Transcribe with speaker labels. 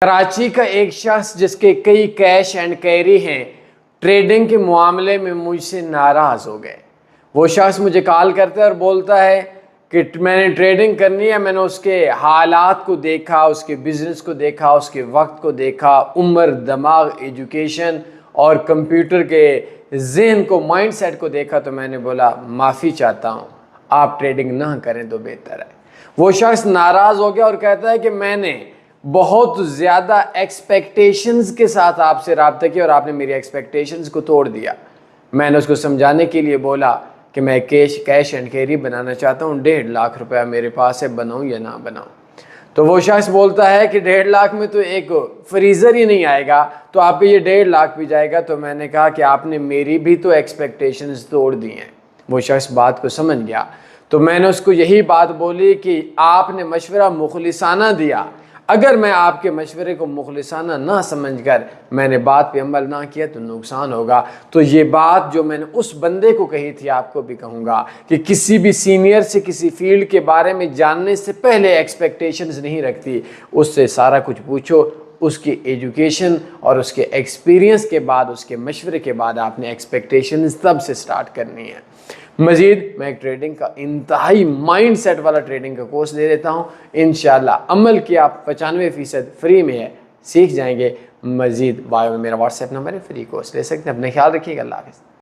Speaker 1: कराची का एक शख्स जिसके कई कैश एंड कैरी हैं, ट्रेडिंग के मामले में मुझसे नाराज़ हो गए। वो शख्स मुझे कॉल करता है और बोलता है कि मैंने ट्रेडिंग करनी है, मैंने उसके हालात को देखा, उसके बिज़नेस को देखा, उसके वक्त को देखा, उम्र, दिमाग, एजुकेशन और कंप्यूटर के जहन को, माइंडसेट को देखा, तो मैंने बोला माफ़ी चाहता हूँ, आप ट्रेडिंग ना करें तो बेहतर है। वो शख्स नाराज़ हो गया और कहता है कि मैंने बहुत ज़्यादा एक्सपेक्टेशंस के साथ आपसे रब्ता किया और आपने मेरी एक्सपेक्टेशंस को तोड़ दिया। मैंने उसको समझाने के लिए बोला कि मैं कैश एंड कैरी बनाना चाहता हूँ, 1.5 लाख रुपया मेरे पास है, बनाऊँ या ना बनाऊँ। तो वो शख्स बोलता है कि 1.5 लाख में तो एक फ्रीज़र ही नहीं आएगा, तो आपके ये 1.5 लाख भी जाएगा। तो मैंने कहा कि आपने मेरी भी तो एक्सपेक्टेशंस तोड़ दी हैं। वो शख्स बात को समझ गया। तो मैंने उसको यही बात बोली कि आपने मशवरा मुखलिसाना दिया, अगर मैं आपके मशवरे को मुखलिसाना ना समझकर मैंने बात पे अमल ना किया तो नुकसान होगा। तो ये बात जो मैंने उस बंदे को कही थी आपको भी कहूँगा कि किसी भी सीनियर से किसी फील्ड के बारे में जानने से पहले एक्सपेक्टेशंस नहीं रखती, उससे सारा कुछ पूछो, उसकी एजुकेशन और उसके एक्सपीरियंस के बाद, उसके मशवरे के बाद आपने एक्सपेक्टेशंस तब से स्टार्ट करनी है। मज़ीद मैं एक ट्रेडिंग का इंतहाई माइंड सेट वाला ट्रेडिंग का कोर्स दे देता हूँ। इंशाल्लाह अमल किया 95% फ्री में है, सीख जाएंगे। मज़ीद बायो में मेरा व्हाट्सएप नंबर है, फ्री कोर्स ले सकते हैं। अपने ख्याल रखिएगा। अल्लाह हाफ़िज़।